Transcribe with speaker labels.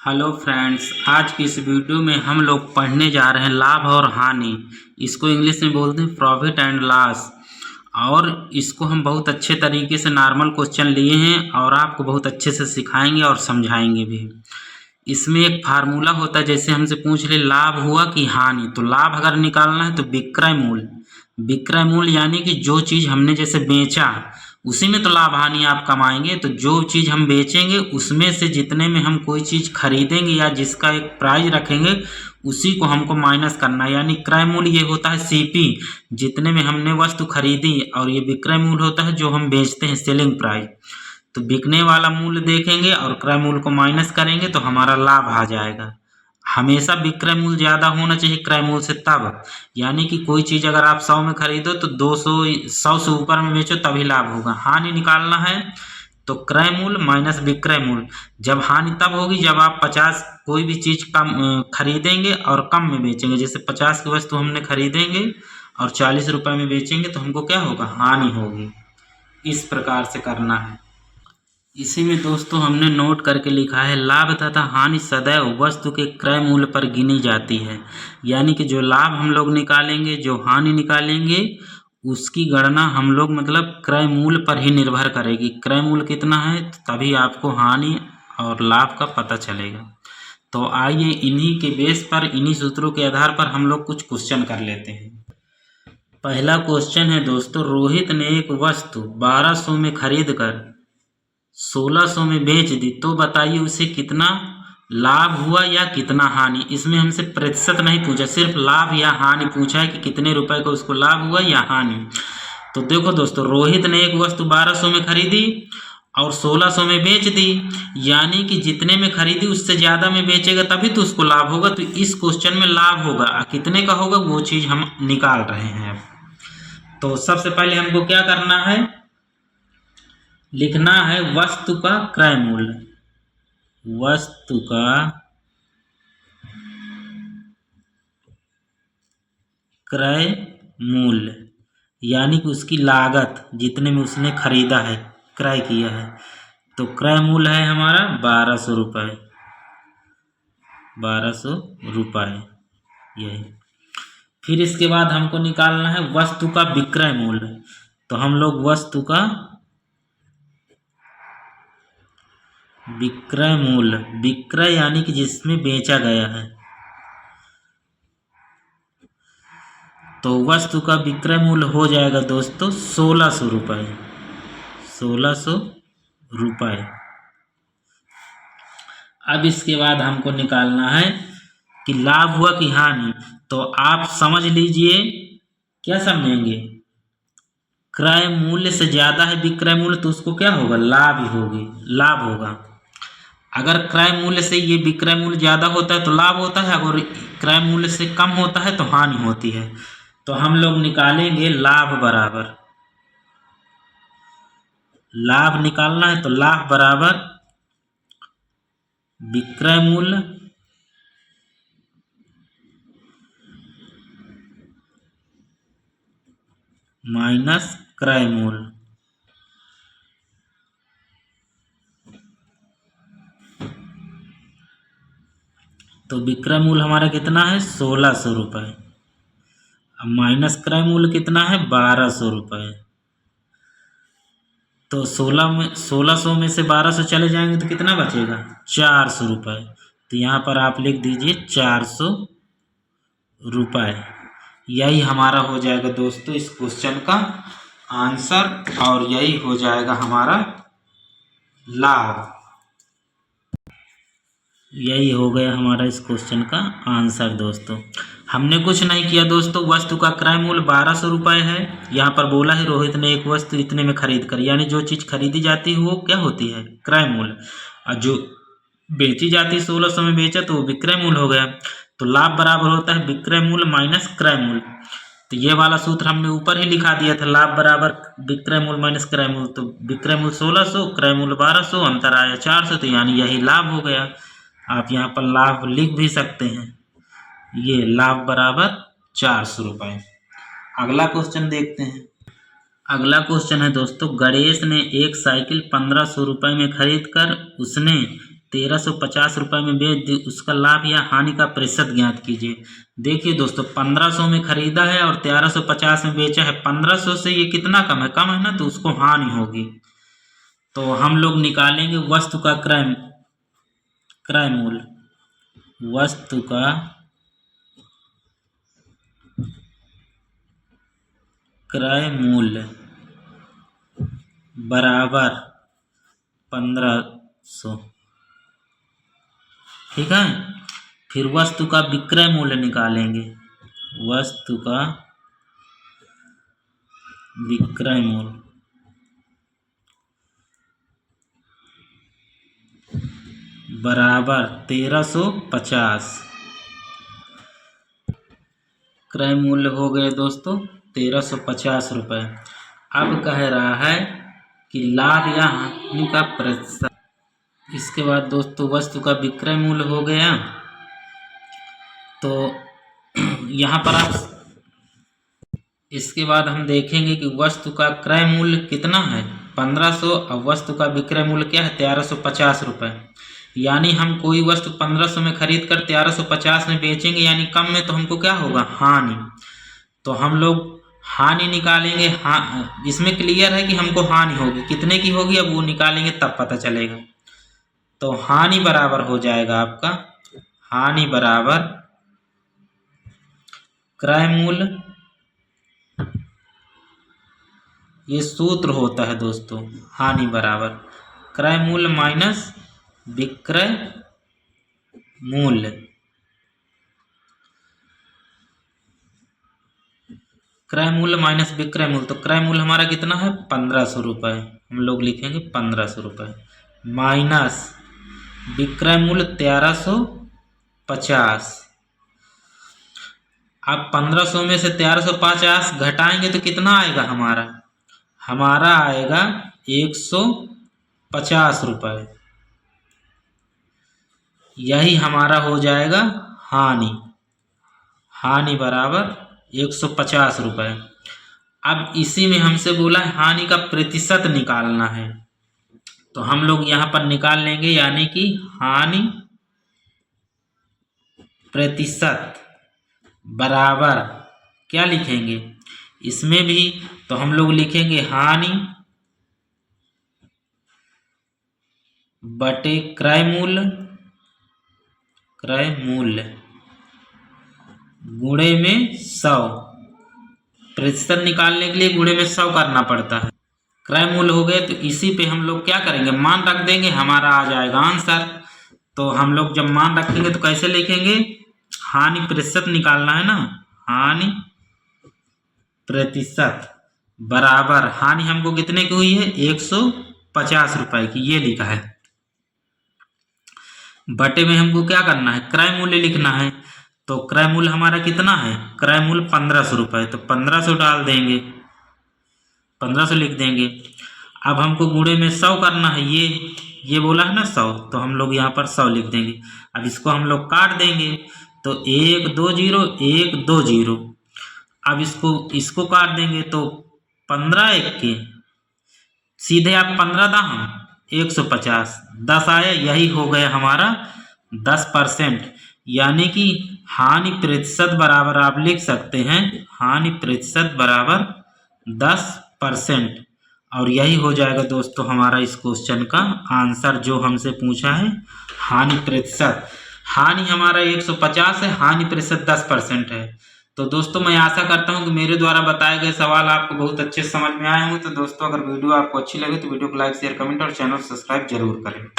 Speaker 1: Hello friends, आज की इस वीडियो में हम लोग पढ़ने जा रहे हैं लाभ और हानि। इसको इंग्लिश में बोलते हैं प्रॉफिट एंड लॉस। और इसको हम बहुत अच्छे तरीके से नॉर्मल क्वेश्चन लिए हैं और आपको बहुत अच्छे से सिखाएंगे और समझाएंगे भी। इसमें एक फार्मूला होता है, जैसे हमसे पूछ ले लाभ हुआ कि हानि, तो लाभ अगर निकालना है तो विक्रय मूल्य। विक्रय मूल्य यानी कि जो चीज़ हमने जैसे बेचा उसी में तो लाभ हानि आप कमाएंगे। तो जो चीज़ हम बेचेंगे उसमें से जितने में हम कोई चीज़ खरीदेंगे या जिसका एक प्राइस रखेंगे उसी को हमको माइनस करना है। यानी क्रय मूल्य ये होता है सीपी, जितने में हमने वस्तु खरीदी, और ये विक्रय मूल्य होता है जो हम बेचते हैं, सेलिंग प्राइस। तो बिकने वाला मूल्य देखेंगे और क्रय मूल्य को माइनस करेंगे तो हमारा लाभ आ जाएगा। हमेशा विक्रय मूल्य ज़्यादा होना चाहिए क्रय मूल्य से तब, यानी कि कोई चीज़ अगर आप 100 में खरीदो तो 200 100 से ऊपर में बेचो तभी लाभ होगा। हानि निकालना है तो क्रय मूल्य माइनस विक्रय मूल्य। जब हानि तब होगी जब आप 50 कोई भी चीज़ कम खरीदेंगे और कम में बेचेंगे। जैसे 50 की वस्तु हमने खरीदेंगे और 40 रुपये में बेचेंगे तो हमको क्या होगा, हानि होगी। इस प्रकार से करना है। इसी में दोस्तों हमने नोट करके लिखा है, लाभ तथा हानि सदैव वस्तु के क्रय मूल्य पर गिनी जाती है। यानी कि जो लाभ हम लोग निकालेंगे, जो हानि निकालेंगे, उसकी गणना हम लोग मतलब क्रय मूल्य पर ही निर्भर करेगी। क्रय मूल्य कितना है तभी आपको हानि और लाभ का पता चलेगा। तो आइए इन्हीं के बेस पर, इन्हीं सूत्रों के आधार पर हम लोग कुछ क्वेश्चन कर लेते हैं। पहला क्वेश्चन है दोस्तों, रोहित ने एक वस्तु 1200 में खरीद कर 1600 में बेच दी, तो बताइए उसे कितना लाभ हुआ या कितना हानि। इसमें हमसे प्रतिशत नहीं पूछा, सिर्फ लाभ या हानि पूछा है कि कितने रुपए का उसको लाभ हुआ या हानि। तो देखो दोस्तों, रोहित ने एक वस्तु 1200 में खरीदी और 1600 में बेच दी, यानी कि जितने में खरीदी उससे ज़्यादा में बेचेगा तभी तो उसको लाभ होगा। तो इस क्वेश्चन में लाभ होगा, कितने का होगा वो चीज़ हम निकाल रहे हैं। तो सबसे पहले हमको क्या करना है, लिखना है वस्तु का क्रय मूल्य। वस्तु का क्रय मूल्य यानी कि उसकी लागत, जितने में उसने खरीदा है, क्रय किया है। तो क्रय मूल्य है हमारा 1200 रुपये। 1200 रुपये यही। फिर इसके बाद हमको निकालना है वस्तु का विक्रय मूल्य। तो हम लोग वस्तु का विक्रय मूल्य, विक्रय यानी कि जिसमें बेचा गया है, तो वस्तु का विक्रय मूल्य हो जाएगा दोस्तों 1600 रुपये। 1600 रुपये। अब इसके बाद हमको निकालना है कि लाभ हुआ कि हानि। तो आप समझ लीजिए, क्या समझेंगे, क्रय मूल्य से ज़्यादा है विक्रय मूल्य तो उसको क्या होगा, लाभ ही होगी, लाभ होगा। अगर क्रय मूल्य से ये विक्रय मूल्य ज़्यादा होता है तो लाभ होता है, अगर क्रय मूल्य से कम होता है तो हानि होती है। तो हम लोग निकालेंगे लाभ बराबर, लाभ निकालना है तो लाभ बराबर विक्रय मूल्य माइनस क्रय मूल्य। तो विक्रय मूल्य हमारा कितना है, 1600 रुपये। अब माइनस क्रय मूल्य कितना है, 1200 रुपये। तो 1600 में से 1200 चले जाएंगे तो कितना बचेगा, 400 रुपये। तो यहाँ पर आप लिख दीजिए 400 रुपये। यही हमारा हो जाएगा दोस्तों इस क्वेश्चन का आंसर, और यही हो जाएगा हमारा लाभ। यही हो गया हमारा इस क्वेश्चन का आंसर दोस्तों। हमने कुछ नहीं किया दोस्तों, वस्तु का क्रय मूल्य 1200 रुपये है। यहाँ पर बोला है रोहित ने एक वस्तु इतने में खरीद कर, यानी जो चीज़ खरीदी जाती है वो क्या होती है, क्रय मूल्य, और जो बेची जाती है 1600 में बेचा तो वो विक्रय मूल्य हो गया। तो लाभ बराबर होता है विक्रय मूल्य माइनस क्रय मूल्य। तो ये वाला सूत्र हमने ऊपर ही लिखा दिया था, लाभ बराबर विक्रय मूल्य माइनस क्रय मूल्य। तो विक्रय मूल्य 1600, क्रय मूल्य 1200, अंतर आया 400, तो यानी यही लाभ हो गया। आप यहाँ पर लाभ लिख भी सकते हैं, ये लाभ बराबर 400 रुपये। अगला क्वेश्चन देखते हैं। अगला क्वेश्चन है दोस्तों, गणेश ने एक साइकिल 1500 रुपये में खरीद कर उसने 1350 रुपये में बेच दी, उसका लाभ या हानि का प्रतिशत ज्ञात कीजिए। देखिए दोस्तों, 1500 में खरीदा है और 1350 में बेचा है। 1500 से ये कितना कम है ना, तो उसको हानि होगी। तो हम लोग निकालेंगे वस्तु का क्रय मूल्य। वस्तु का क्रय मूल्य बराबर 1500। ठीक है, फिर वस्तु का विक्रय मूल्य निकालेंगे। वस्तु का विक्रय मूल्य बराबर 1350। क्रय मूल्य हो गए दोस्तों 1350 रुपये। अब कह रहा है कि लाभ या हानि का प्रतिशत। इसके बाद दोस्तों वस्तु का विक्रय मूल्य हो गया, तो यहाँ पर आप इसके बाद हम देखेंगे कि वस्तु का क्रय मूल्य कितना है 1500 और वस्तु का विक्रय मूल्य क्या है 1350 रुपये। यानी हम कोई वस्तु 1500 में खरीद कर 1350 में बेचेंगे, यानी कम में, तो हमको क्या होगा, हानि। तो हम लोग हानि निकालेंगे। हाँ, इसमें क्लियर है कि हमको हानि होगी, कितने की होगी अब वो निकालेंगे तब पता चलेगा। तो हानि बराबर हो जाएगा आपका, हानि बराबर क्रय मूल्य, ये सूत्र होता है दोस्तों, हानि बराबर क्रय मूल्य माइनस विक्रय मूल्य। क्रय मूल्य माइनस विक्रय मूल्य, तो क्रय मूल्य हमारा कितना है 1500 रुपये। हम लोग लिखेंगे 1500 रुपये माइनस विक्रय मूल्य 1350। अब 1500 में से 1350 घटाएंगे तो कितना आएगा हमारा आएगा 150 रुपये। यही हमारा हो जाएगा हानि बराबर 150 रुपये। अब इसी में हमसे बोला है हानि का प्रतिशत निकालना है, तो हम लोग यहाँ पर निकाल लेंगे, यानी कि हानि प्रतिशत बराबर क्या लिखेंगे इसमें भी, तो हम लोग लिखेंगे हानि बटे क्रय मूल्य गुणे में 100। प्रतिशत निकालने के लिए गुणे में 100 करना पड़ता है। क्रय मूल्य हो गए, तो इसी पे हम लोग क्या करेंगे, मान रख देंगे, हमारा आ जाएगा आंसर। तो हम लोग जब मान रखेंगे तो कैसे लिखेंगे, हानि प्रतिशत निकालना है ना, हानि प्रतिशत बराबर, हानि हमको कितने की हुई है 150 रुपए की, ये लिखा है। बटे में हमको क्या करना है, क्रय मूल्य लिखना है। तो क्रय मूल्य हमारा कितना है, क्रय मूल्य 1500 रुपये, तो 1500 डाल देंगे, 1500 लिख देंगे। अब हमको गुणे में 100 करना है, ये बोला है ना 100, तो हम लोग यहाँ पर 100 लिख देंगे। अब इसको हम लोग काट देंगे, तो 1 2 0 1 2 0। अब इसको काट देंगे तो 15 1 के सीधे आप 15 दाम 150 10 आया, यही हो गया हमारा 10%। यानी कि हानि प्रतिशत बराबर आप लिख सकते हैं, हानि प्रतिशत बराबर 10%। और यही हो जाएगा दोस्तों हमारा इस क्वेश्चन का आंसर जो हमसे पूछा है, हानि प्रतिशत। हानि हमारा 150 है, हानि प्रतिशत 10% है। तो दोस्तों मैं आशा करता हूं कि मेरे द्वारा बताए गए सवाल आपको बहुत अच्छे समझ में आए हों। तो दोस्तों अगर वीडियो आपको अच्छी लगे तो वीडियो को लाइक शेयर कमेंट और चैनल सब्सक्राइब जरूर करें।